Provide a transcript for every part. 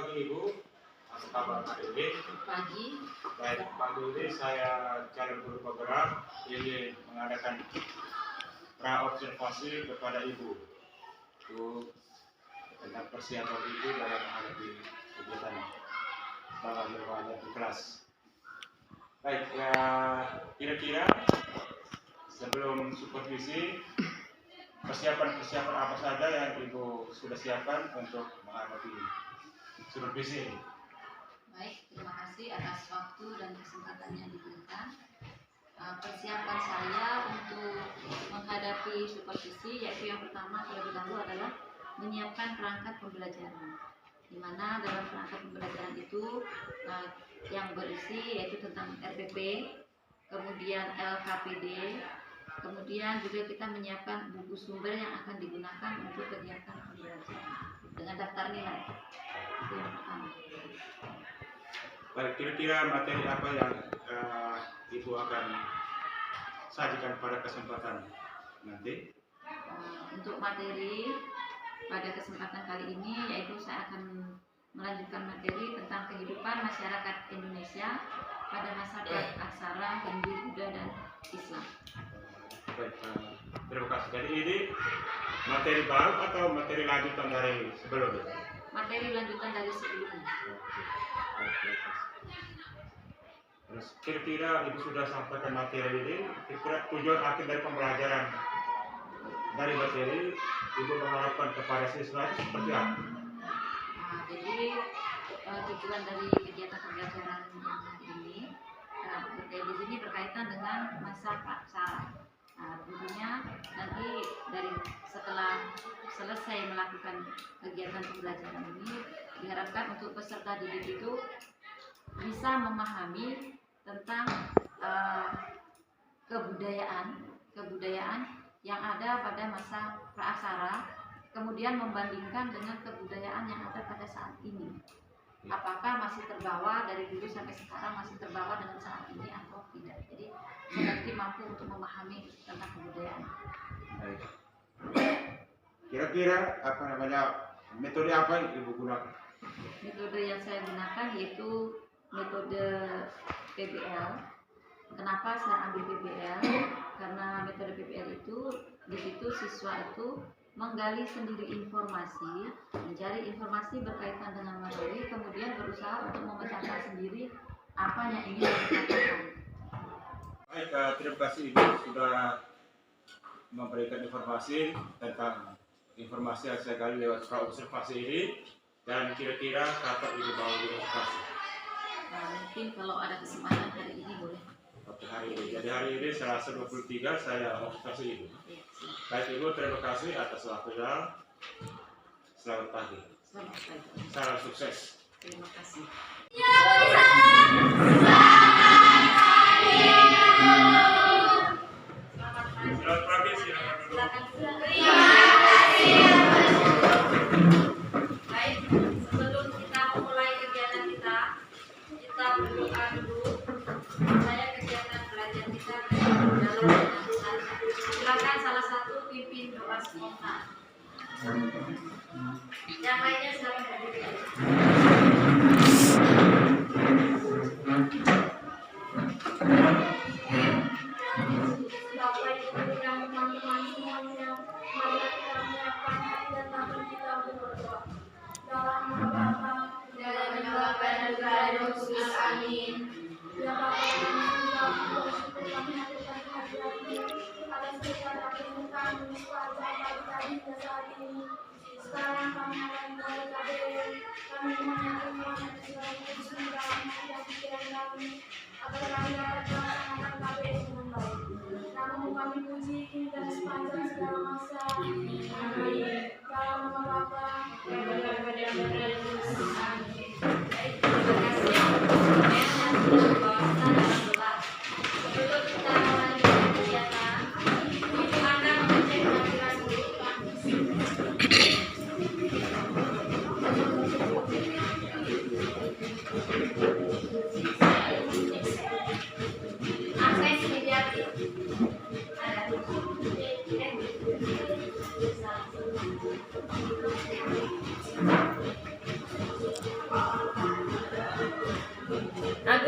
pagi Ibu, apa kabar Pak Dede? Pagi. Baik, Pak Dede, saya calon guru penggerak ingin mengadakan pra-observasi kepada Ibu untuk tentang persiapan Ibu dalam menghadapi kegiatan belajar di kelas. Baik, ya, kira-kira sebelum supervisi, persiapan apa saja yang Ibu sudah siapkan untuk menghadapi supervisi? Baik, terima kasih atas waktu dan kesempatan yang diberikan. Persiapan saya untuk menghadapi supervisi yaitu yang pertama terlebih dahulu adalah menyiapkan perangkat pembelajaran, di mana dalam perangkat pembelajaran itu yang berisi yaitu tentang RPP, kemudian LKPD, kemudian juga kita menyiapkan buku sumber yang akan digunakan untuk kegiatan pembelajaran dengan daftar nilai. Itu yang pertama. Baik, kira-kira materi apa yang Ibu akan sajikan pada kesempatan nanti? Untuk materi pada kesempatan kali ini yaitu saya akan melanjutkan materi tentang kehidupan masyarakat Indonesia pada masa praaksara Hindu, Buddha, dan Islam. Baik, terima kasih. Jadi ini materi baru atau materi lanjutan dari sebelumnya? Materi lanjutan dari sebelumnya. Oke. Terus kira-kira Ibu sudah sampaikan materi ini, kira-kira tujuan akhir dari pembelajaran dari materi Ibu mengharapkan kepada siswa itu seperti apa? Jadi tujuan dari kegiatan pembelajaran yang hari ini di sini berkaitan dengan masa praaksara. Tentunya nanti dari setelah selesai melakukan kegiatan pembelajaran ini diharapkan untuk peserta didik itu bisa memahami tentang kebudayaan yang ada pada masa praaksara, kemudian membandingkan dengan kebudayaan yang ada pada saat ini. Apakah masih terbawa dari dulu sampai sekarang, masih terbawa dengan saat ini atau tidak. Jadi nanti mampu untuk memahami tentang kebudayaan. Baik. Kira-kira metode apa yang Ibu gunakan? Metode yang saya gunakan yaitu metode PBL. Kenapa saya ambil PBL? Karena metode PBL itu di situ siswa itu menggali sendiri informasi, mencari informasi berkaitan dengan materi, kemudian berusaha untuk memecahkan sendiri apa yang ingin dikatakan. Baik, terima kasih Ibu sudah memberikan informasi tentang informasi yang saya gali lewat pra-observasi ini, dan kira-kira kapan Ibu mau diobservasi? Mungkin kalau ada kesempatan hari ini boleh. Oke, hari ini. Jadi hari ini Selasa 23 saya observasi Ibu. Baik Ibu, terima kasih atas waktunya. Selamat pagi. Selamat pagi. Salam sukses. Terima kasih. Selamat pagi, silakan dulu. Baik, sebelum kita memulai kegiatan kita berdoa dulu supaya kegiatan belajar kita berjalan dengan lancar. Silakan salah satu pimpin doa spontan. Yang lainnya silakan berdiri. Bapak Ibu dan teman-teman semuanya, mari kita menyiapkan hati dan tangan kita untuk berdoa. Dalam nama Bapa dan juga Roh Kudus. Amin. Ya Bapa kami sudah bersyukur kami haturkan kehadirat ini atas segala permintaan sepanjang pagi tadi hingga saat ini. Sekarang kami akan mulai KBR. Kami menyatakan Tuhan segala kudus dalam hati dan pikiran kami agar kami dapat melaksanakan KBR dengan baik. Namun kami puji dan sepanjang segala masa. Amin. Dalam nama Bapa dan juga Roh Kudus. Amin. Baik, terima kasih yang sudah membawa kita dalam doa. Sebelum kita melanjutkan kegiatan, Ibu akan mengecek tampilan dulu. Akses Mediati. Ada.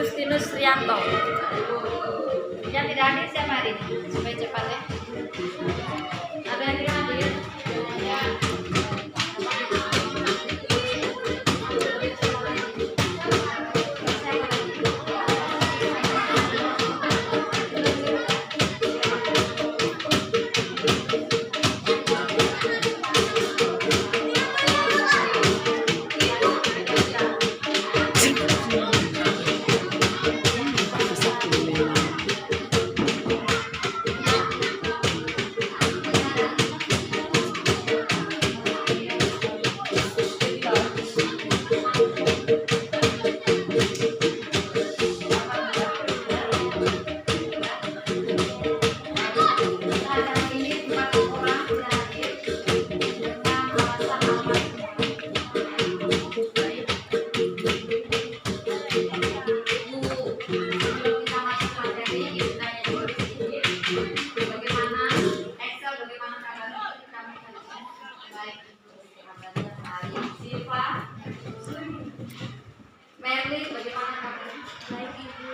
Agustinus Rianto. Yang tidak hadir siapa hari ini? Supaya cepat ya. Ada yang tidak hadir? Ya. Merly, bagaimana kabarnya? Baik, Ibu.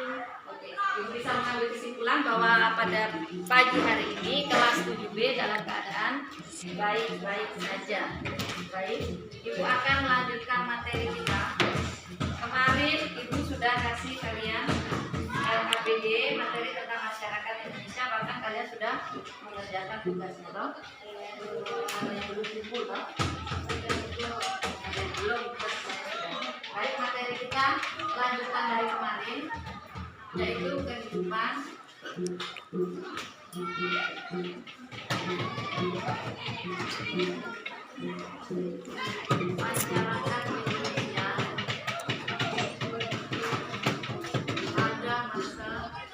Oke, Ibu bisa mengambil kesimpulan bahwa pada pagi hari ini kelas 7B dalam keadaan baik-baik saja. Baik, Ibu akan melanjutkan materi kita. Kemarin Ibu sudah kasih kalian LKPD, materi tentang masyarakat Indonesia, bahkan kalian sudah mengerjakan tugasnya, toh? Ada yang belum kumpul, toh? Ada yang belum. Baik, materi kita lanjutan dari kemarin, yaitu kehidupan masyarakat Indonesia pada masa praaksara.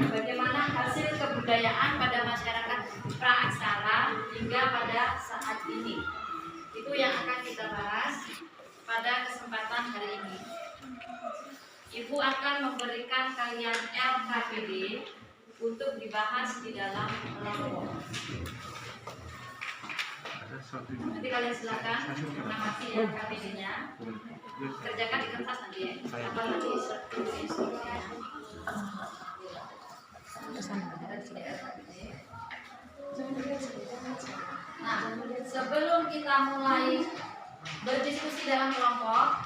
Bagaimana hasil kebudayaan pada masyarakat praaksara hingga pada saat ini. Itu yang akan kita bahas pada kesempatan hari ini. Ibu akan memberikan kalian LKPD untuk dibahas di dalam kelompok. Nanti kalian silakan mengamati LKPD-nya. Kerjakan di kertas nanti ya. Apa nanti instruksinya. Nah, sebelum kita mulai berdiskusi dalam kelompok,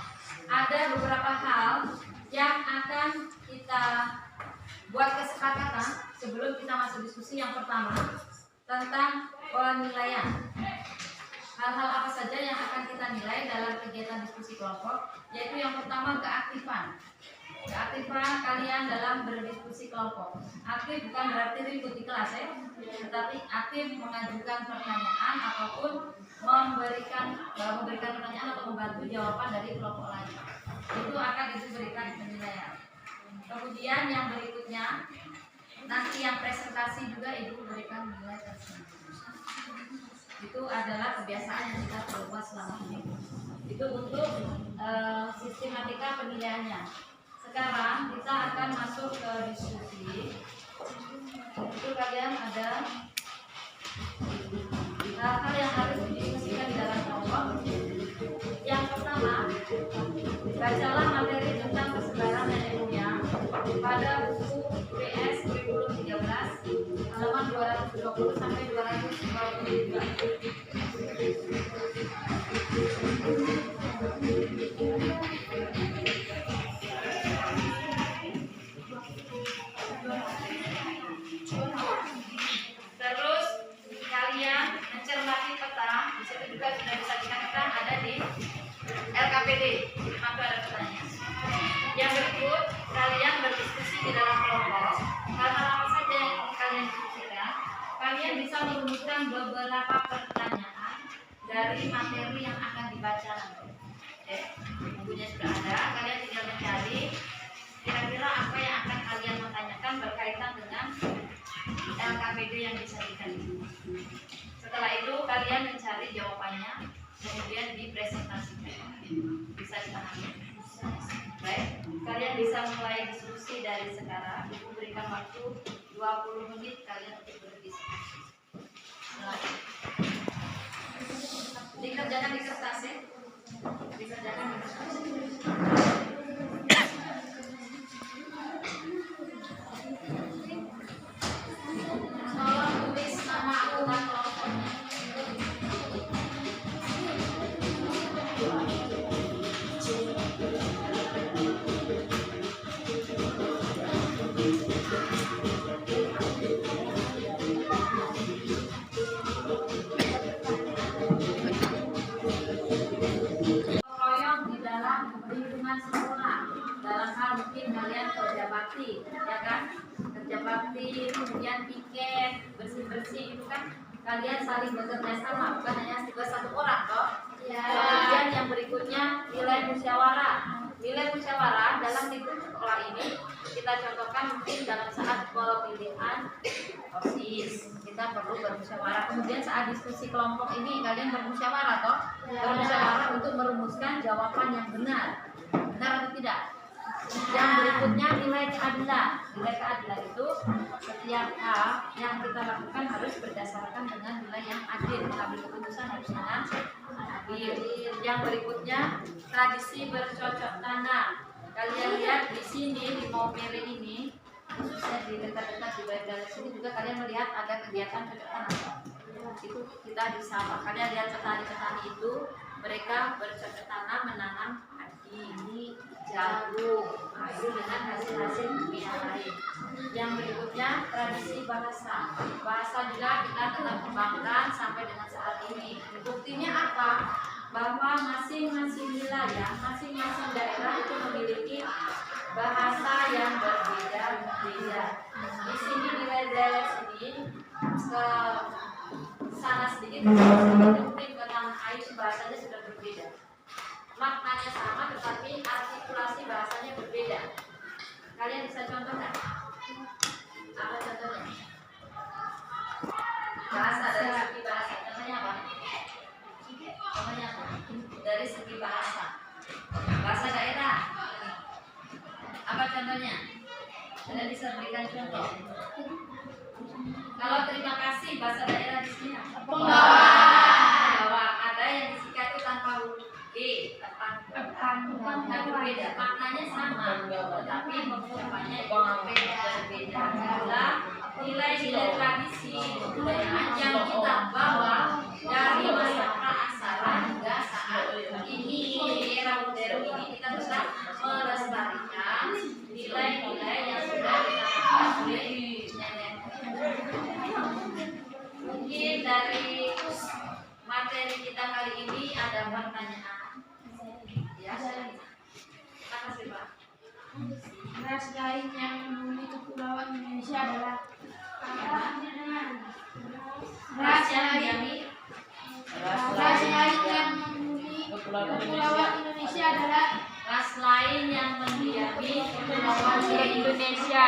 ada beberapa hal yang akan kita buat kesepakatan sebelum kita masuk diskusi. Yang pertama tentang penilaian. Hal-hal apa saja yang akan kita nilai dalam kegiatan diskusi kelompok, yaitu yang pertama keaktifan. Keaktifan kalian dalam berdiskusi kelompok. Aktif bukan berarti ribut di kelas ya, tetapi aktif mengajukan pertanyaan ataupun memberikan pertanyaan atau membantu jawaban dari kelompok lain. Itu akan diberikan penilaian. Kemudian yang berikutnya, nanti yang presentasi juga Ibu berikan nilai tersebut. Itu adalah kebiasaan yang kita perbuat selama ini. Itu untuk sistematika penilaiannya. Sekarang kita akan masuk ke diskusi. Itu kalian ada hal-hal yang harus didiskusikan di dalam kelompok. Yang pertama, bacalah materi tentang kesebaran nenek moyang pada buku PS kurikulum 13 halaman 220 sampai 222. Terus kalian mencermati peta, di situ juga sudah bisa kalian bisa merumuskan beberapa pertanyaan dari materi yang akan dibaca nanti. Oke, bukunya sudah ada. Kalian tinggal mencari kira-kira apa yang akan kalian tanyakan berkaitan dengan LKPD yang disajikan ini. Setelah itu kalian mencari jawabannya, kemudian dipresentasikan. Bisa dipahami? Baik, kalian bisa mulai diskusi dari sekarang. Ibu berikan waktu 20 menit kalian untuk berdiskusi. Silakan. Dikerjakan di kertas ya. Dikerjakan di kertas. Tolong tulis nama anggota kelompoknya. Royong di dalam lingkungan sekolah, dalam hal mungkin kalian kerja bakti, ya kan? Kerja bakti, kemudian piket, bersih-bersih itu kan kalian saling bekerja sama, bukan hanya tugas satu orang toh. Kemudian yang berikutnya nilai musyawarah. Nilai musyawarah dalam lingkup sekolah ini kita contohkan mungkin dalam saat pemilihan OSIS kita perlu bermusyawarah. Kemudian saat diskusi kelompok ini kalian bermusyawarah toh, bermusyawarah untuk merumuskan jawaban yang benar atau tidak. Yang berikutnya nilai keadilan. Nilai keadilan itu setiap hal yang kita lakukan harus berdasarkan dengan nilai yang adil. Mengambil keputusan harus dengan adil. Yang berikutnya tradisi bercocok tanam. Kalian lihat di sini di Maumere ini, khususnya di dekat-dekat di bagian dari sini juga kalian melihat ada kegiatan cocok tanam. Itu kita di sawah. Kalian lihat petani-petani itu mereka bercocok tanam menanam padi, jagung, itu dengan hasil-hasil kimia lain. Yang berikutnya tradisi bahasa. Bahasa juga kita tetap kembangkan sampai dengan saat ini. Buktinya apa? Bahwa masing-masing wilayah, masing-masing daerah itu memiliki bahasa yang berbeda-beda. Di sini di daerah sini ke sana sedikit, mungkin ke tanah air bahasanya sudah berbeda. Maknanya sama tetapi artikulasi bahasanya berbeda. Kalian bisa contohkan? Apa contohnya? Bahasa dari segi bahasa. Contohnya apa? Contohnya apa? Dari segi bahasa. Bahasa daerah. Apa contohnya? Kalian bisa berikan contoh. Kalau terima kasih bahasa daerah di sini apa? Bahwa ada yang disingkat itu tanpa huruf G, bukan berbeda, maknanya sama, tetapi pengumumannya berbeda. Adalah nilai-nilai tradisi kebudayaan yang kita bawa dari masa praksara hingga saat ini. Di era modern ini kita bisa melestarikan nilai-nilai yang sudah ditanamkan oleh nenek. Mungkin dari materi kita kali ini ada pertanyaan. Ya, makasih Pak. Ras lain yang menghuni kepulauan Indonesia adalah ras lain yang menghuni kepulauan Indonesia adalah Ras lain yang mendiami kepulauan di Indonesia.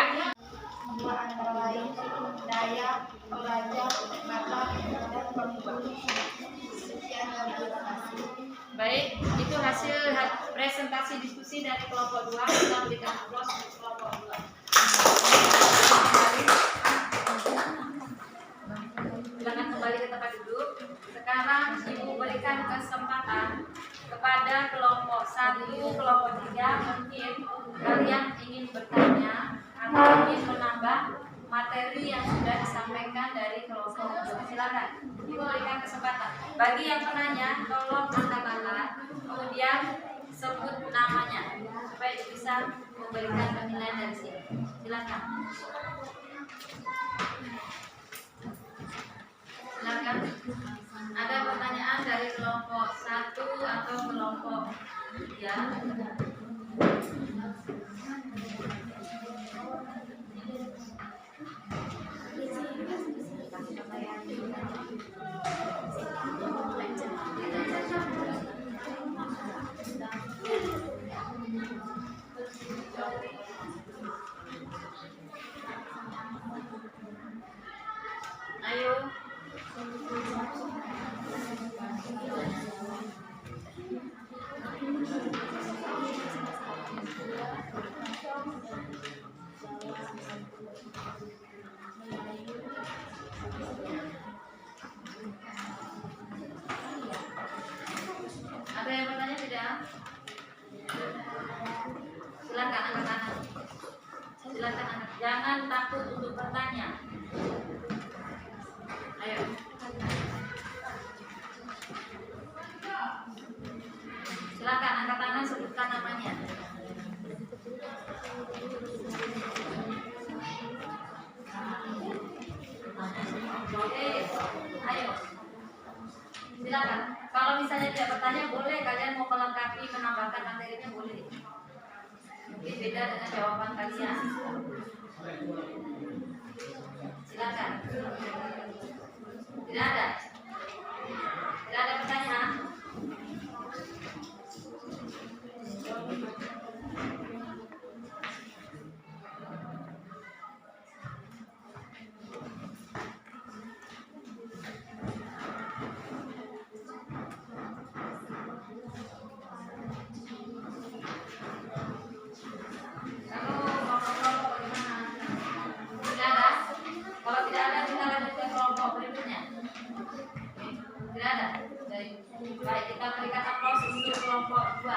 antara lain suku Dayak, Toraja, Batak, dan Bengkulu. Sekian dan terima kasih. Baik, itu hasil presentasi diskusi dari kelompok 2. Kita berikan aplaus untuk kelompok 2. Silakan kembali ke tempat duduk. Sekarang Ibu berikan kesempatan kepada kelompok 1, kelompok 3. Mungkin kalian ingin bertanya atau ingin menambah materi yang sudah disampaikan dari kelompok 2. Silakan, Ibu berikan kesempatan. Bagi yang penanya, tolong angkat tangan, kemudian sebut namanya supaya bisa memberikan penilaian dari sini. Silakan. Silakan. Ada pertanyaan dari kelompok 1 atau kelompok 3? Ada yang bertanya tidak? Silakan angkat tangan. Silakan angkat. Jangan takut untuk bertanya. Ayo. Silakan angkat tangan, sebutkan namanya. Oke, ayo. Silakan. Kalau misalnya tidak bertanya boleh, kalian mau melengkapi, menambahkan materinya boleh. Mungkin beda dengan jawaban kalian. Silakan. Tidak ada. Tidak ada pertanyaan. Tidak ada. Baik, kita berikan aplaus untuk kelompok 2.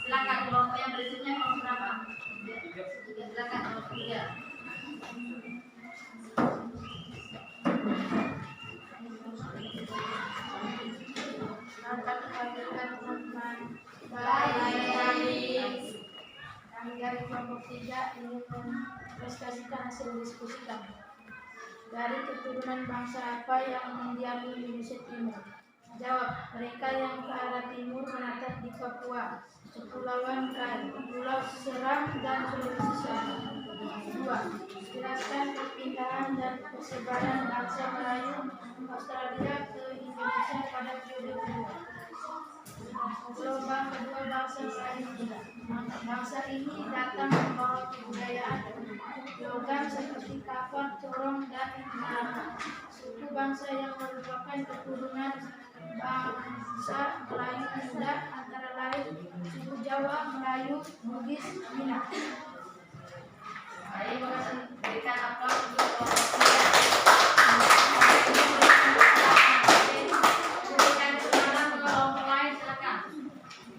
Silakan kelompok yang berikutnya kelompok berapa? Silakan kelompok 3. Baik. Kami dari kelompok 3 ingin mempresentasikan hasil diskusi kami. Dari keturunan bangsa apa yang mendiami Indonesia Timur? Jawab, mereka yang ke arah timur menatap di Papua, Kepulauan Rai, Pulau Seram, dan Sulawesi Selatan. 2. Jelaskan perpindahan dan persebaran bangsa Melayu Australia ke Indonesia pada periode kedua. Gelombang kedua bangsa Melayu Cina. Bangsa ini datang membawa kebudayaan logam seperti kapak, corong, dan malaka. Suku bangsa yang merupakan keturunan bangsa Melayu Muda antara lain suku Jawa, Melayu, Bugis, Minang. Baik, berikan aplaus untuk kelompok 3. Berikan kesempatan ke kelompok lain, silakan.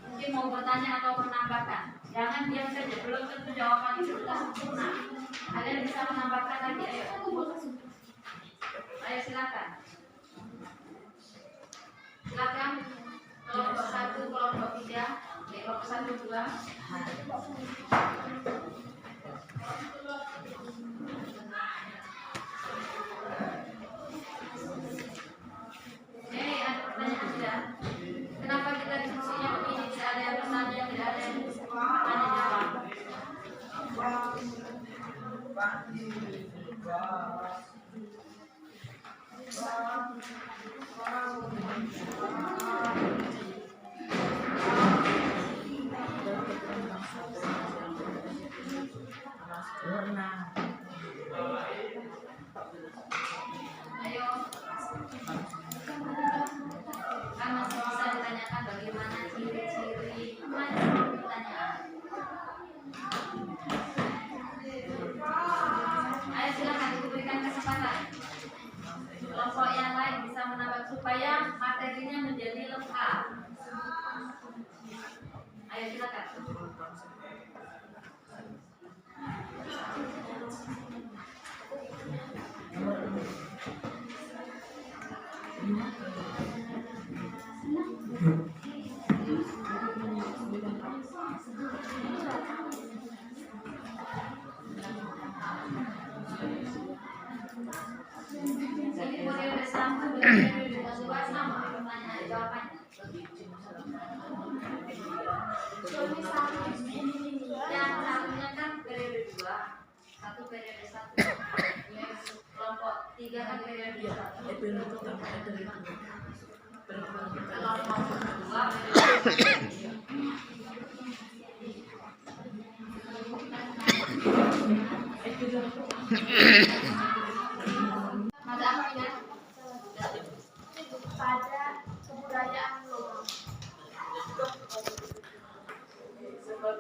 Mungkin mau bertanya atau menambahkan. Jangan diam saja, belum tentu jawaban itu sudah sempurna. Kalian bisa menambahkan lagi, ayo. Ayo silakan. Silakan. Kelompok 1, kelompok 3, kelompok 1, 2. Ada pertanyaan tidak? Kenapa kita diskusinya begini? Tidak ada yang bertanya, tidak ada yang bertanya jawab. Ayo. Kan masih bisa ditanyakan bagaimana ciri-ciri pertanyaan. Ayo silakan diberikan kesempatan. Kelompok yang lain bisa menambah supaya materinya menjadi lengkap. Ayo silakan. Jadi periode 1 dan periode 2 sama pertanyaan jawabannya. Yang satunya kan periode 2, satu periode 1. Kelompok 3 kan periode 2. Kelompok 2 periode 2. Mata apa ini? pada kebudayaan lokal. Sabar,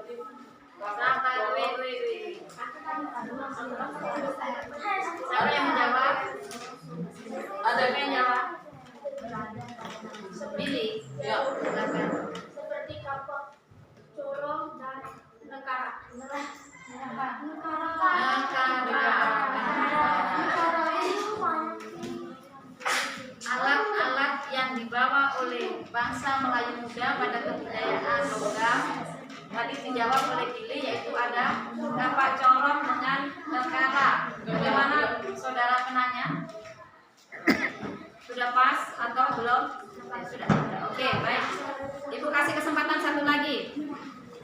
Siapa yang menjawab? Ada yang menjawab? Pilih. Ya, silakan. Seperti kapak, corong, dan nekara. Alat-alat yang dibawa oleh bangsa Melayu muda pada kebudayaan logam tadi dijawab oleh Billy, yaitu ada kapak corong dengan nekara. Bagaimana saudara penanya? Sudah pas atau belum? Sudah. Oke, baik. Ibu kasih kesempatan satu lagi.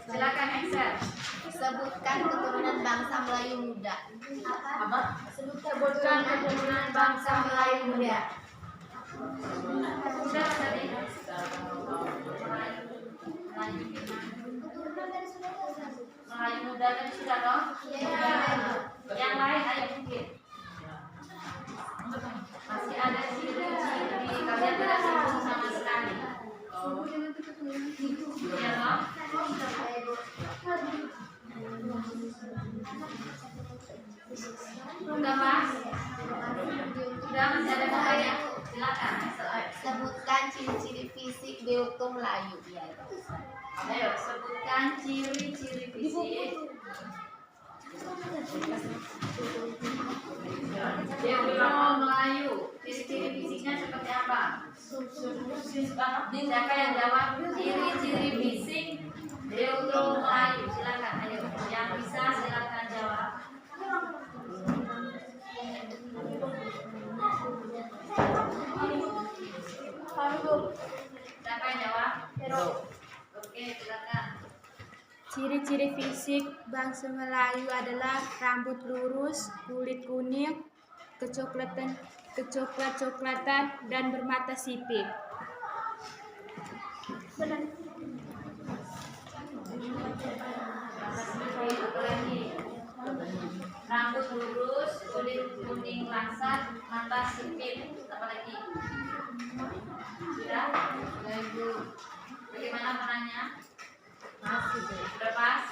Silakan Excel. Sebutkan keturunan bangsa Melayu muda. Apa? Sebutkan keturunan bangsa Melayu muda. Sudah tadi. Melayu muda tadi sudah toh? Yang lain ayo mungkin. Masih ada ciri-ciri kalian tidak singgung sama sekali. Ya toh? Sudah Mas? Sudah masih ada pertanyaan? Silakan. Sebutkan ciri-ciri fisik Beutuh Melayu. Ayo sebutkan ciri-ciri fisik Beutuh Melayu. Ciri-ciri fisiknya seperti apa? Siapa yang jawab ciri-ciri fisik Beutuh Melayu? Silakan. Ayo yang bisa silakan jawab. Siapa yang jawab? Oke, silakan. Ciri-ciri fisik bangsa Melayu adalah rambut lurus, kulit kuning, kecoklat-coklatan, dan bermata sipit. Rambut lurus, kulit kuning langsat, mata sipit, apa lagi? Sudah? Ibu. Bagaimana penanya? Sudah pas?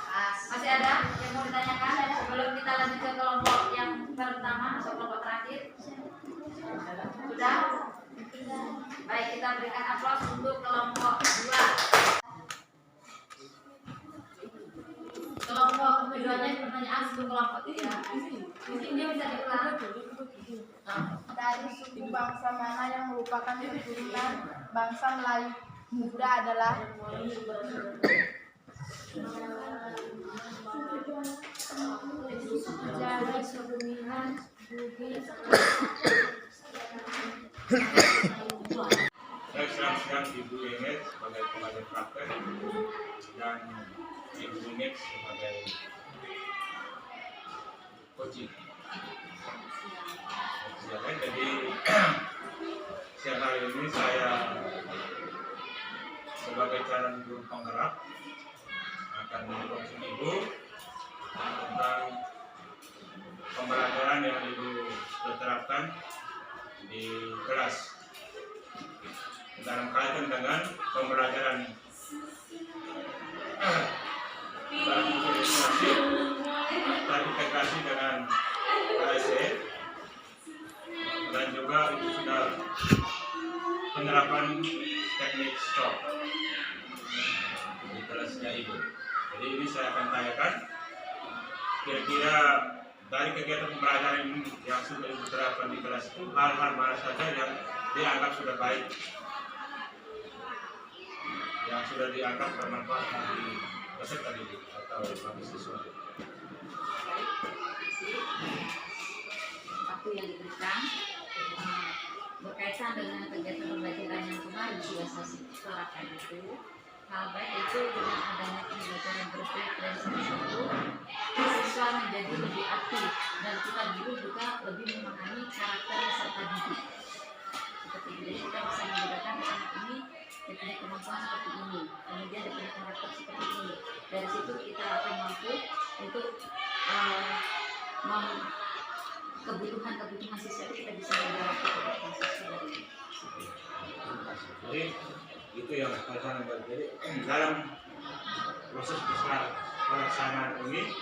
Masih ada yang mau ditanyakan sebelum kita lanjut ke kelompok yang pertama atau kelompok terakhir? Sudah? Baik, kita berikan aplaus untuk kelompok 2. Kelompok keduanya pertanyaan untuk kelompok 3. Ini bisa diulang. Dari suku bangsa mana yang merupakan keturunan bangsa Melayu muda adalah Jawa, Sukumihan, Bugis. Saya serang Ibu Emet sebagai pengajar praktek dan Ibu Unik sebagai coaching. Jadi siang hari ini saya sebagai calon guru penggerak akan mengcoaching Ibu tentang pembelajaran yang Ibu sudah terapkan di kelas dalam kaitan dengan pembelajaran terintegrasi dengan KSE dan juga itu sudah penerapan teknik stop di kelasnya Ibu. Jadi ini saya akan tanyakan kira-kira dari kegiatan pembelajaran ini yang sudah Ibu terapkan di kelas itu hal-hal mana saja yang dianggap sudah baik, yang sudah dianggap bermanfaat bagi peserta didik atau bagi siswa. Waktu yang diberikan berkaitan dengan kegiatan pembelajaran yang kemarin sudah saya suarakan itu, hal baik itu dengan adanya pembelajaran berfrekuensi tersebut, siswa menjadi lebih aktif dan kita guru juga lebih memahami karakter peserta didik. Seperti itu, jadi kita bisa membedakan anak ini dia punya kemampuan seperti ini, kemudian dia punya karakter seperti ini. Dari situ kita akan mampu untuk kebutuhan siswa itu kita bisa menjawab kebutuhan siswa dari situ. Jadi itu yang saya buat. Jadi dalam proses pelaksanaan ini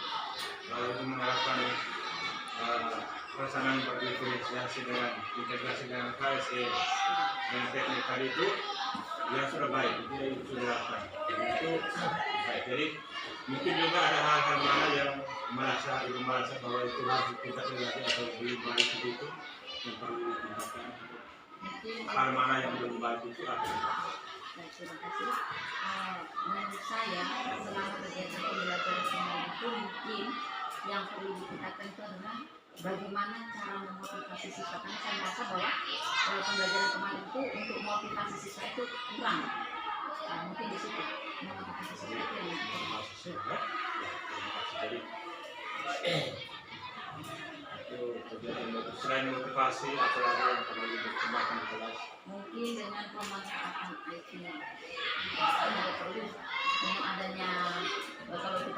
itu mengharapkan pelaksanaan berdifferensiasi dengan integrasi dengan KSE dan teknik tadi itu yang sudah baik, itu sudah dilakukan. Itu baik. Jadi mungkin juga ada hal-hal mana yang ibu merasa bahwa itu harus kita lagi atau belum baik itu yang perlu ditingkatkan. Hal mana yang belum baik itu apa? Baik, terima kasih. Menurut saya selama kegiatan pembelajaran sekolah itu mungkin yang perlu ditingkatkan itu adalah bagaimana cara memotivasi siswa, karena saya merasa bahwa pembelajaran kemarin itu untuk motivasi siswa itu kurang. Mungkin di situ motivasi siswa itu yang Jadi selain motivasi apa lagi yang perlu dikembangkan di kelas? mungkin dengan pemanfaatan IT. Ada perlu dengan adanya kalau kita